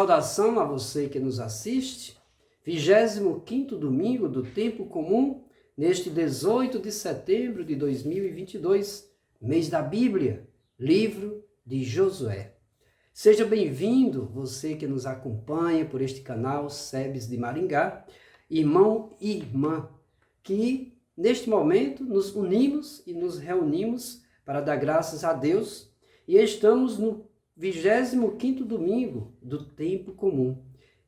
saudação a você que nos assiste. 25º domingo do tempo comum, neste 18 de setembro de 2022, mês da Bíblia, livro de Josué. Seja bem-vindo, você que nos acompanha por este canal SEBS de Maringá, irmão e irmã, que neste momento nos unimos e nos reunimos para dar graças a Deus e estamos no 25º domingo do tempo comum.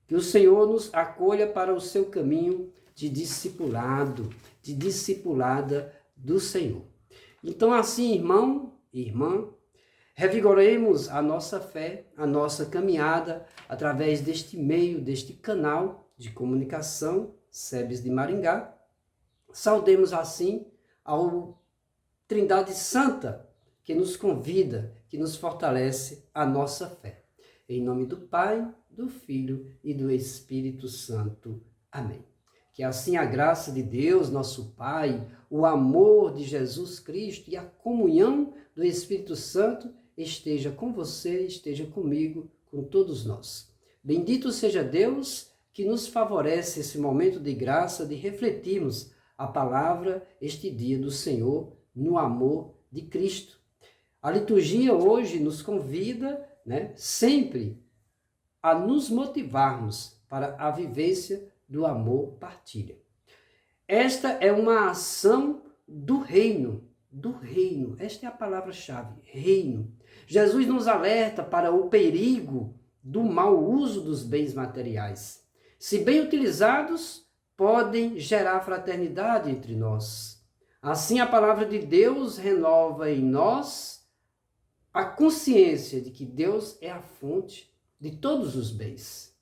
Que o Senhor nos acolha para o seu caminho de discipulado, de discipulada do Senhor. Então assim, irmão e irmã, revigoremos a nossa fé, a nossa caminhada através deste meio, deste canal de comunicação, SEBS de Maringá. Saudemos assim ao Trindade Santa, que nos convida, que nos fortalece a nossa fé. Em nome do Pai, do Filho e do Espírito Santo. Amém. Que assim a graça de Deus, nosso Pai, o amor de Jesus Cristo e a comunhão do Espírito Santo esteja com você, esteja comigo, com todos nós. Bendito seja Deus que nos favorece esse momento de graça de refletirmos a palavra este dia do Senhor no amor de Cristo. A liturgia hoje nos convida, sempre a nos motivarmos para a vivência do amor partilha. Esta é uma ação do reino, esta é a palavra-chave, reino. Jesus nos alerta para o perigo do mau uso dos bens materiais. Se bem utilizados, podem gerar fraternidade entre nós. Assim, a palavra de Deus renova em nós a consciência de que Deus é a fonte de todos os bens.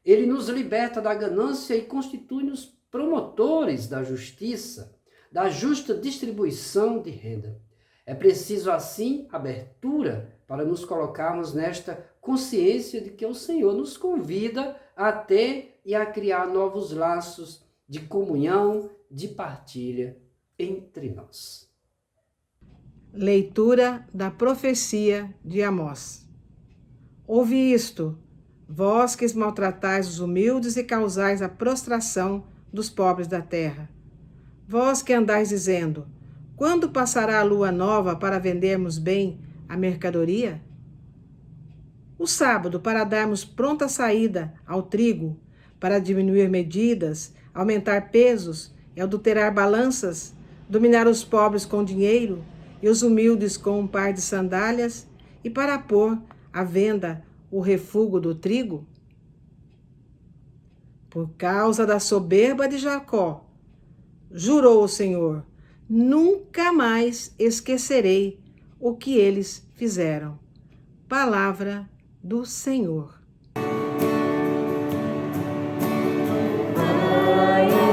Ele nos liberta da ganância e constitui-nos promotores da justiça, da justa distribuição de renda. É preciso, assim, abertura para nos colocarmos nesta consciência de que o Senhor nos convida a ter e a criar novos laços de comunhão, de partilha entre nós. Leitura da profecia de Amós. Ouvi isto, vós que maltratais os humildes e causais a prostração dos pobres da terra. Vós que andais dizendo, quando passará a lua nova para vendermos bem a mercadoria? O sábado para darmos pronta saída ao trigo, para diminuir medidas, aumentar pesos e adulterar balanças, dominar os pobres com dinheiro e os humildes com um par de sandálias, e para pôr à venda o refúgio do trigo? Por causa da soberba de Jacó, jurou o Senhor, nunca mais esquecerei o que eles fizeram. Palavra do Senhor. Vai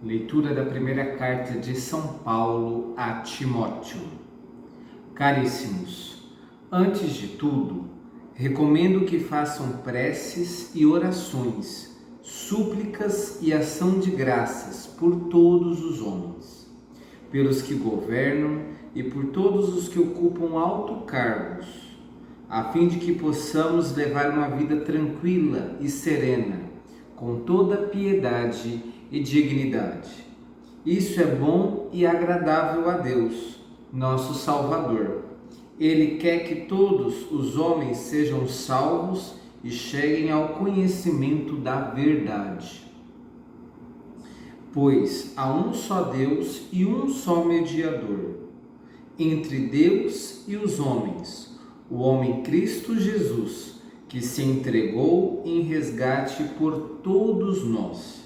Leitura da primeira carta de São Paulo a Timóteo. Caríssimos, antes de tudo, recomendo que façam preces e orações, súplicas e ação de graças por todos os homens, pelos que governam e por todos os que ocupam altos cargos, a fim de que possamos levar uma vida tranquila e serena, com toda piedade e dignidade. Isso é bom e agradável a Deus, nosso Salvador. Ele quer que todos os homens sejam salvos e cheguem ao conhecimento da verdade. Pois há um só Deus e um só mediador entre Deus e os homens, o homem Cristo Jesus, que se entregou em resgate por todos nós.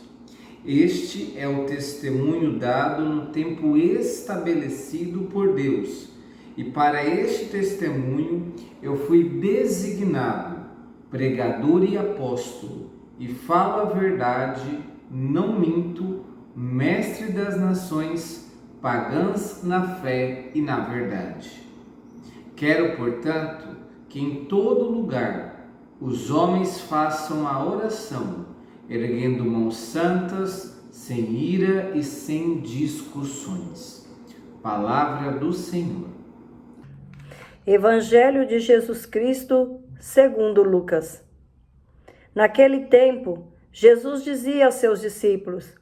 Este é o testemunho dado no tempo estabelecido por Deus, e para este testemunho eu fui designado pregador e apóstolo, e falo a verdade, não minto, mestre das nações, pagãs na fé e na verdade. Quero, portanto, que em todo lugar os homens façam a oração, erguendo mãos santas, sem ira e sem discussões. Palavra do Senhor. Evangelho de Jesus Cristo, segundo Lucas. Naquele tempo, Jesus dizia aos seus discípulos: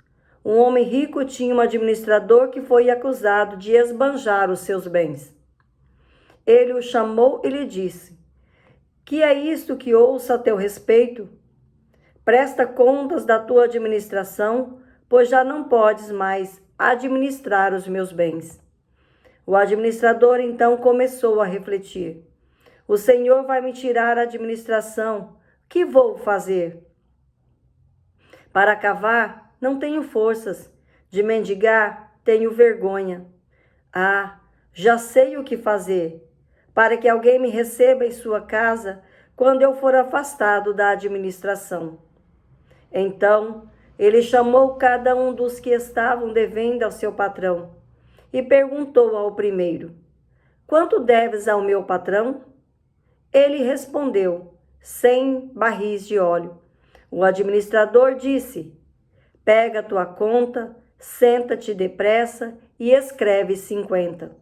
um homem rico tinha um administrador que foi acusado de esbanjar os seus bens. Ele o chamou e lhe disse: que é isto que ouço a teu respeito? Presta contas da tua administração, pois já não podes mais administrar os meus bens. O administrador então começou a refletir: o Senhor vai me tirar a administração, que vou fazer? Para cavar, não tenho forças, de mendigar, tenho vergonha. Ah, já sei o que fazer, para que alguém me receba em sua casa quando eu for afastado da administração. Então, ele chamou cada um dos que estavam devendo ao seu patrão e perguntou ao primeiro: quanto deves ao meu patrão? Ele respondeu: 100 barris de óleo. O administrador disse: pega a tua conta, senta-te depressa e escreve 50.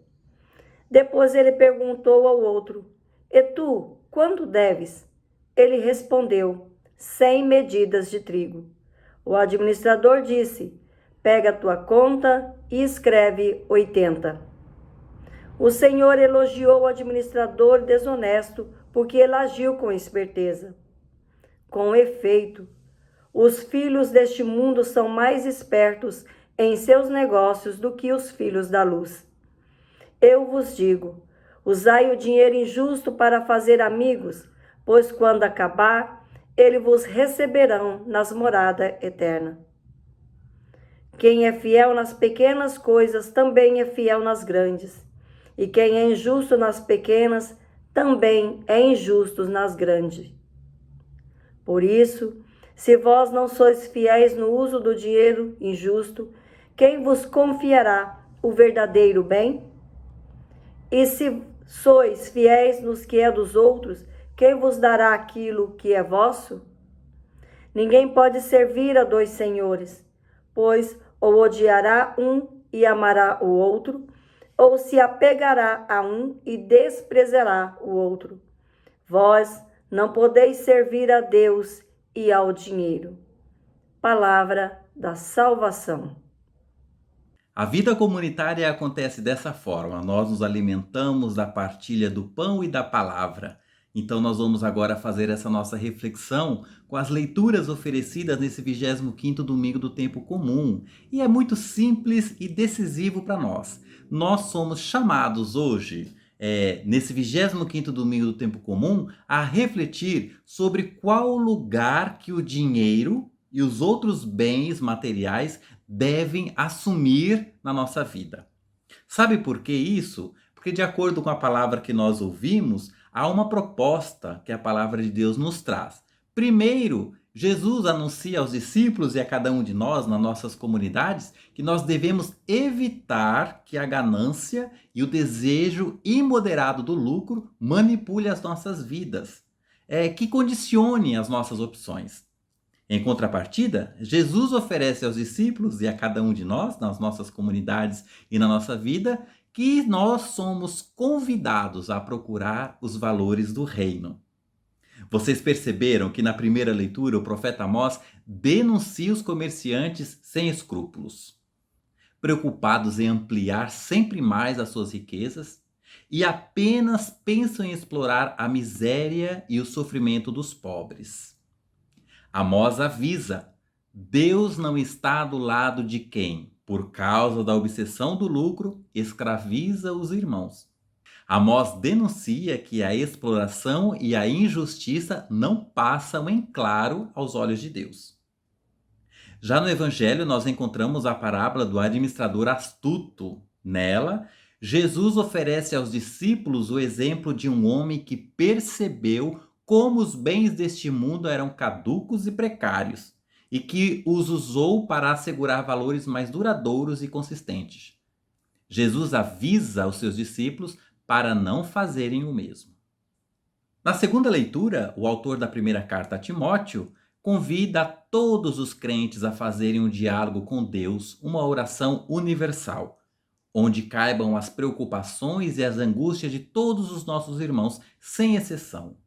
Depois ele perguntou ao outro: e tu, quanto deves? Ele respondeu: 100 medidas de trigo. O administrador disse: pega a tua conta e escreve 80. O Senhor elogiou o administrador desonesto porque ele agiu com esperteza. Com efeito, os filhos deste mundo são mais espertos em seus negócios do que os filhos da luz. Eu vos digo, usai o dinheiro injusto para fazer amigos, pois quando acabar, eles vos receberão nas moradas eternas. Quem é fiel nas pequenas coisas também é fiel nas grandes, e quem é injusto nas pequenas também é injusto nas grandes. Por isso, se vós não sois fiéis no uso do dinheiro injusto, quem vos confiará o verdadeiro bem? E se sois fiéis nos que é dos outros, quem vos dará aquilo que é vosso? Ninguém pode servir a dois senhores, pois ou odiará um e amará o outro, ou se apegará a um e desprezará o outro. Vós não podeis servir a Deus e ao dinheiro. Palavra da salvação. A vida comunitária acontece dessa forma. Nós nos alimentamos da partilha do pão e da palavra. Então nós vamos agora fazer essa nossa reflexão com as leituras oferecidas nesse 25º domingo do tempo comum. E é muito simples e decisivo para nós. Nós somos chamados hoje, nesse 25º domingo do tempo comum, a refletir sobre qual lugar que o dinheiro e os outros bens materiais devem assumir na nossa vida. Sabe por que isso? Porque de acordo com a palavra que nós ouvimos, há uma proposta que a palavra de Deus nos traz. Primeiro, Jesus anuncia aos discípulos e a cada um de nós, nas nossas comunidades, que nós devemos evitar que a ganância e o desejo imoderado do lucro manipule as nossas vidas, que condicione as nossas opções. Em contrapartida, Jesus oferece aos discípulos e a cada um de nós, nas nossas comunidades e na nossa vida, que nós somos convidados a procurar os valores do reino. Vocês perceberam que na primeira leitura o profeta Amós denuncia os comerciantes sem escrúpulos, preocupados em ampliar sempre mais as suas riquezas e apenas pensam em explorar a miséria e o sofrimento dos pobres. Amós avisa: Deus não está do lado de quem, por causa da obsessão do lucro, escraviza os irmãos. Amós denuncia que a exploração e a injustiça não passam em claro aos olhos de Deus. Já no Evangelho, nós encontramos a parábola do administrador astuto. Nela, Jesus oferece aos discípulos o exemplo de um homem que percebeu como os bens deste mundo eram caducos e precários e que os usou para assegurar valores mais duradouros e consistentes. Jesus avisa aos seus discípulos para não fazerem o mesmo. Na segunda leitura, o autor da primeira carta a Timóteo convida todos os crentes a fazerem um diálogo com Deus, uma oração universal, onde caibam as preocupações e as angústias de todos os nossos irmãos, sem exceção.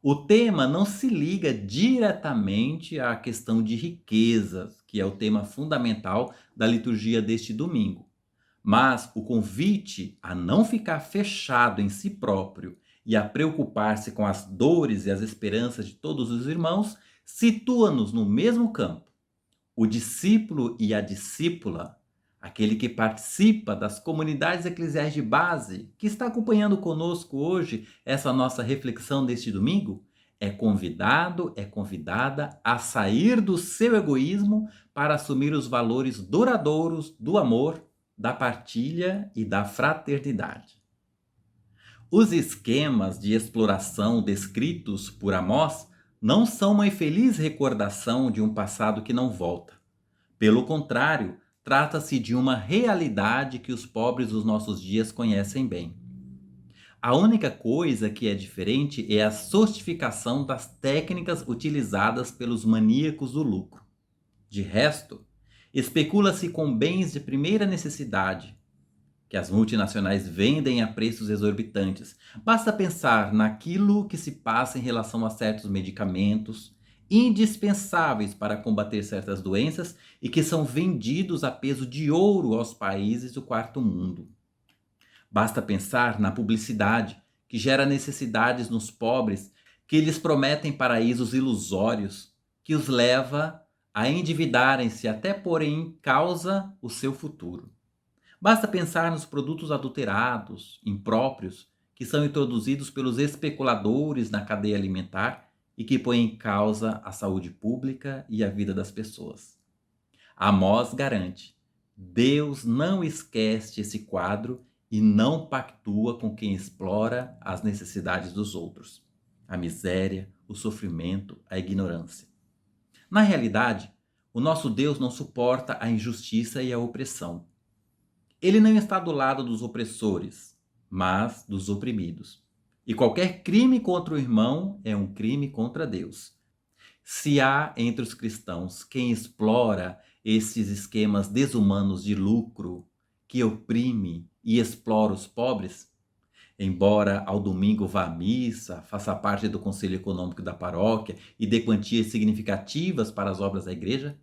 O tema não se liga diretamente à questão de riquezas, que é o tema fundamental da liturgia deste domingo. Mas o convite a não ficar fechado em si próprio e a preocupar-se com as dores e as esperanças de todos os irmãos situa-nos no mesmo campo. O discípulo e a discípula, aquele que participa das comunidades eclesiais de base, que está acompanhando conosco hoje essa nossa reflexão deste domingo, é convidado, é convidada a sair do seu egoísmo para assumir os valores duradouros do amor, da partilha e da fraternidade. Os esquemas de exploração descritos por Amós não são uma infeliz recordação de um passado que não volta. Pelo contrário, trata-se de uma realidade que os pobres dos nossos dias conhecem bem. A única coisa que é diferente é a sofisticação das técnicas utilizadas pelos maníacos do lucro. De resto, especula-se com bens de primeira necessidade, que as multinacionais vendem a preços exorbitantes. Basta pensar naquilo que se passa em relação a certos medicamentos indispensáveis para combater certas doenças e que são vendidos a peso de ouro aos países do quarto mundo. Basta pensar na publicidade, que gera necessidades nos pobres, que lhes prometem paraísos ilusórios, que os leva a endividarem-se até porem em causa o seu futuro. Basta pensar nos produtos adulterados, impróprios, que são introduzidos pelos especuladores na cadeia alimentar e que põem em causa a saúde pública e a vida das pessoas. Amós garante: Deus não esquece esse quadro e não pactua com quem explora as necessidades dos outros, a miséria, o sofrimento, a ignorância. Na realidade, o nosso Deus não suporta a injustiça e a opressão. Ele não está do lado dos opressores, mas dos oprimidos. E qualquer crime contra o irmão é um crime contra Deus. Se há entre os cristãos quem explora esses esquemas desumanos de lucro, que oprime e explora os pobres, embora ao domingo vá à missa, faça parte do conselho econômico da paróquia e dê quantias significativas para as obras da igreja,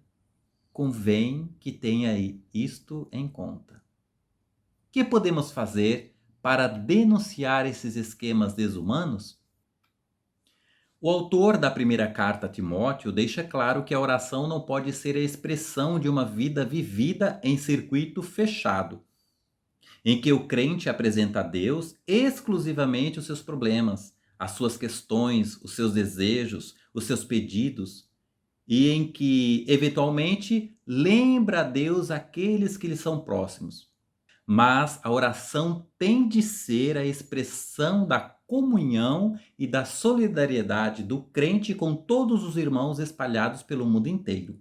convém que tenha isto em conta. O que podemos fazer para denunciar esses esquemas desumanos? O autor da primeira carta a Timóteo deixa claro que a oração não pode ser a expressão de uma vida vivida em circuito fechado, em que o crente apresenta a Deus exclusivamente os seus problemas, as suas questões, os seus desejos, os seus pedidos, e em que, eventualmente, lembra a Deus aqueles que lhe são próximos. Mas a oração tem de ser a expressão da comunhão e da solidariedade do crente com todos os irmãos espalhados pelo mundo inteiro,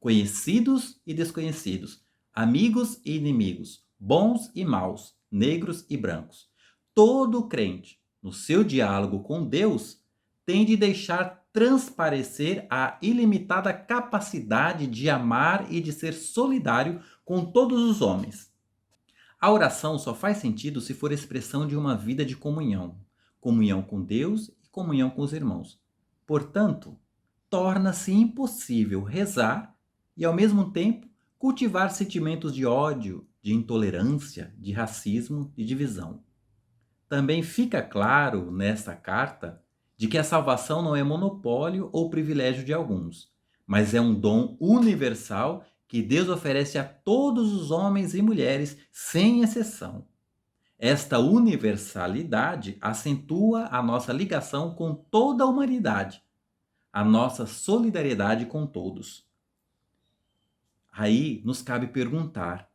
conhecidos e desconhecidos, amigos e inimigos, bons e maus, negros e brancos. Todo crente, no seu diálogo com Deus, tem de deixar transparecer a ilimitada capacidade de amar e de ser solidário com todos os homens. A oração só faz sentido se for expressão de uma vida de comunhão, comunhão com Deus e comunhão com os irmãos. Portanto, torna-se impossível rezar e, ao mesmo tempo, cultivar sentimentos de ódio, de intolerância, de racismo e divisão. Também fica claro nesta carta de que a salvação não é monopólio ou privilégio de alguns, mas é um dom universal que Deus oferece a todos os homens e mulheres, sem exceção. Esta universalidade acentua a nossa ligação com toda a humanidade, a nossa solidariedade com todos. Aí nos cabe perguntar: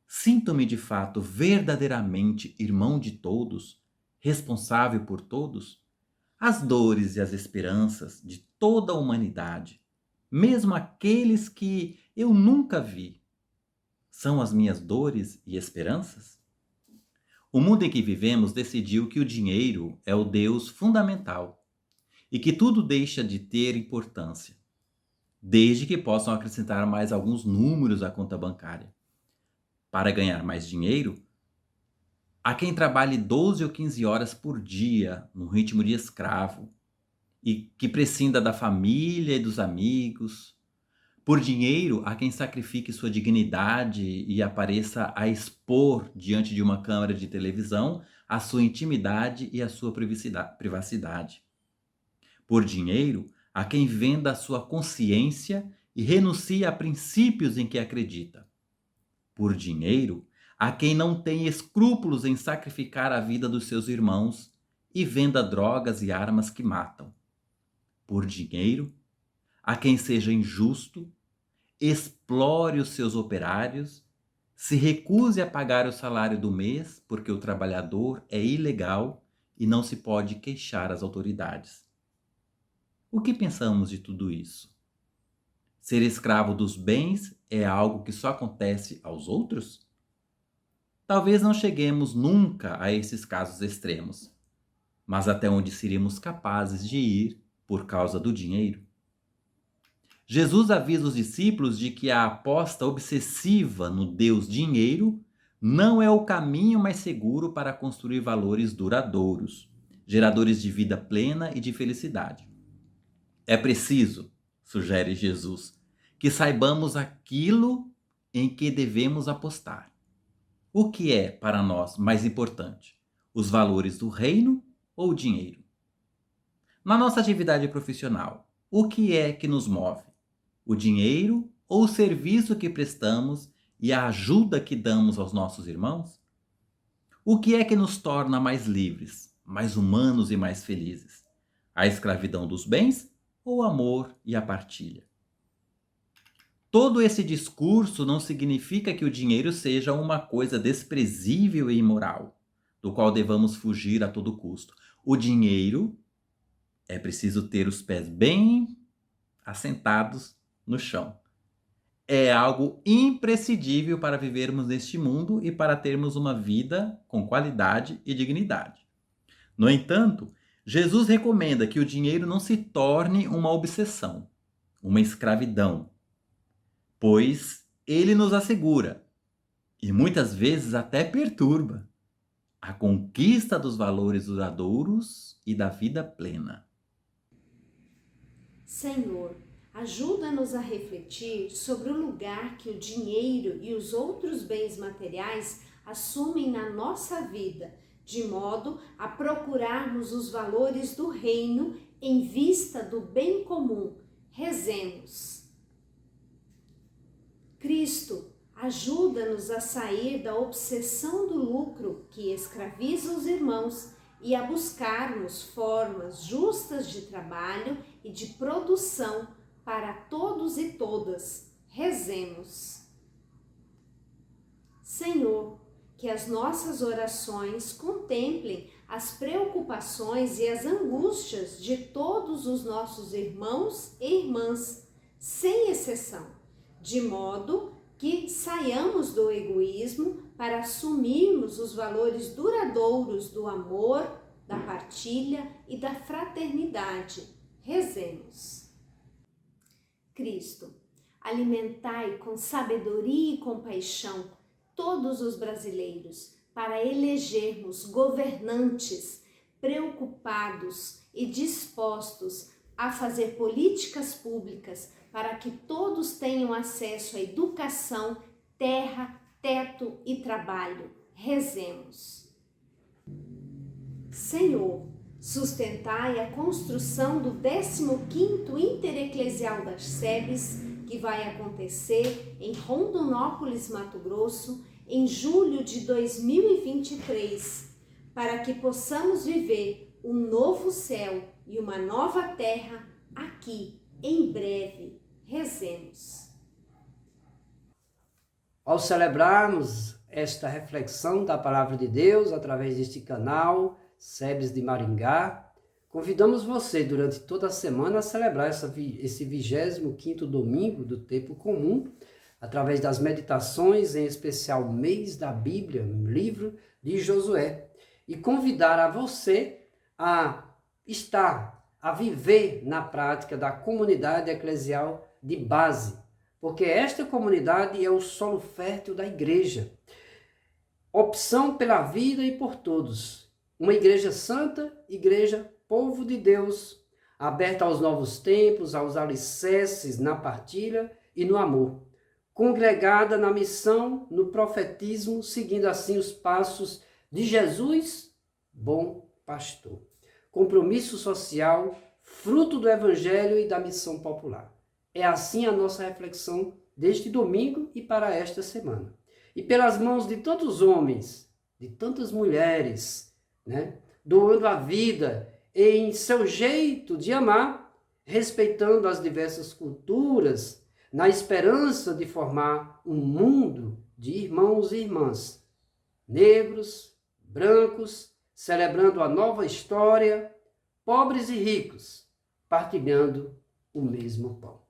sinto-me de fato verdadeiramente irmão de todos, responsável por todos? As dores e as esperanças de toda a humanidade, mesmo aqueles que eu nunca vi, são as minhas dores e esperanças? O mundo em que vivemos decidiu que o dinheiro é o Deus fundamental e que tudo deixa de ter importância, desde que possam acrescentar mais alguns números à conta bancária. Para ganhar mais dinheiro, há quem trabalhe 12 ou 15 horas por dia, num ritmo de escravo, e que prescinda da família e dos amigos. Por dinheiro, há quem sacrifique sua dignidade e apareça a expor diante de uma câmera de televisão a sua intimidade e a sua privacidade. Por dinheiro, há quem venda a sua consciência e renuncie a princípios em que acredita. Por dinheiro, há quem não tem escrúpulos em sacrificar a vida dos seus irmãos e venda drogas e armas que matam. Por dinheiro, há quem seja injusto, explore os seus operários, se recuse a pagar o salário do mês porque o trabalhador é ilegal e não se pode queixar às autoridades. O que pensamos de tudo isso? Ser escravo dos bens é algo que só acontece aos outros? Talvez não cheguemos nunca a esses casos extremos, mas até onde seríamos capazes de ir por causa do dinheiro? Jesus avisa os discípulos de que a aposta obsessiva no Deus dinheiro não é o caminho mais seguro para construir valores duradouros, geradores de vida plena e de felicidade. É preciso, sugere Jesus, que saibamos aquilo em que devemos apostar. O que é para nós mais importante? Os valores do reino ou o dinheiro? Na nossa atividade profissional, o que é que nos move? O dinheiro ou o serviço que prestamos e a ajuda que damos aos nossos irmãos? O que é que nos torna mais livres, mais humanos e mais felizes? A escravidão dos bens ou o amor e a partilha? Todo esse discurso não significa que o dinheiro seja uma coisa desprezível e imoral, do qual devamos fugir a todo custo. O dinheiro é preciso ter os pés bem assentados no chão. É algo imprescindível para vivermos neste mundo e para termos uma vida com qualidade e dignidade. No entanto, Jesus recomenda que o dinheiro não se torne uma obsessão, uma escravidão, pois ele nos assegura, e muitas vezes até perturba, a conquista dos valores duradouros e da vida plena. Senhor, ajuda-nos a refletir sobre o lugar que o dinheiro e os outros bens materiais assumem na nossa vida, de modo a procurarmos os valores do reino em vista do bem comum. Rezemos. Cristo, ajuda-nos a sair da obsessão do lucro que escraviza os irmãos e a buscarmos formas justas de trabalho e de produção para todos e todas. Rezemos. Senhor, que as nossas orações contemplem as preocupações e as angústias de todos os nossos irmãos e irmãs, sem exceção, de modo que saiamos do egoísmo para assumirmos os valores duradouros do amor, da partilha e da fraternidade. Rezemos. Cristo, alimentai com sabedoria e compaixão todos os brasileiros para elegermos governantes preocupados e dispostos a fazer políticas públicas para que todos tenham acesso à educação, terra, teto e trabalho. Rezemos. Senhor, sustentai a construção do 15º Intereclesial das SEBs, que vai acontecer em Rondonópolis, Mato Grosso, em julho de 2023, para que possamos viver um novo céu e uma nova terra aqui, em breve. Rezemos. Ao celebrarmos esta reflexão da Palavra de Deus através deste canal SEBs de Maringá, convidamos você durante toda a semana a celebrar esse 25º domingo do tempo comum, através das meditações, em especial Mês da Bíblia, livro de Josué, e convidar a você a estar, a viver na prática da comunidade eclesial de base, porque esta comunidade é o solo fértil da igreja. Opção pela vida e por todos. Uma igreja santa, igreja povo de Deus, aberta aos novos tempos, aos alicerces na partilha e no amor. Congregada na missão, no profetismo, seguindo assim os passos de Jesus, bom pastor. Compromisso social, fruto do evangelho e da missão popular. É assim a nossa reflexão deste domingo e para esta semana. E pelas mãos de tantos homens, de tantas mulheres, doando a vida em seu jeito de amar, respeitando as diversas culturas, na esperança de formar um mundo de irmãos e irmãs, negros, brancos, celebrando a nova história, pobres e ricos, partilhando o mesmo pão.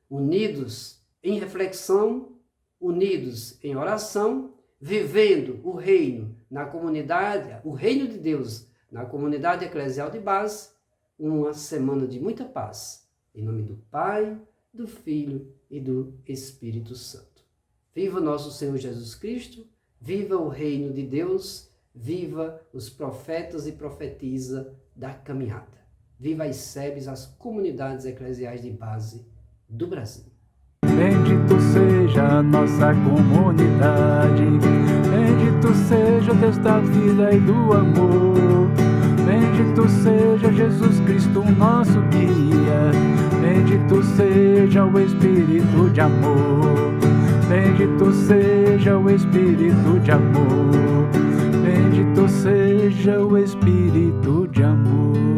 Unidos em reflexão, unidos em oração, vivendo o reino na comunidade, o reino de Deus na comunidade eclesial de base, uma semana de muita paz. Em nome do Pai, do Filho e do Espírito Santo. Viva nosso Senhor Jesus Cristo, viva o reino de Deus, viva os profetas e profetisa da caminhada. Viva as SEBs, as comunidades eclesiais de base do Brasil. Bendito seja a nossa comunidade, bendito seja o Deus da vida e do amor, bendito seja Jesus Cristo, nosso guia, bendito seja o Espírito de amor, bendito seja o Espírito de amor, bendito seja o Espírito de amor.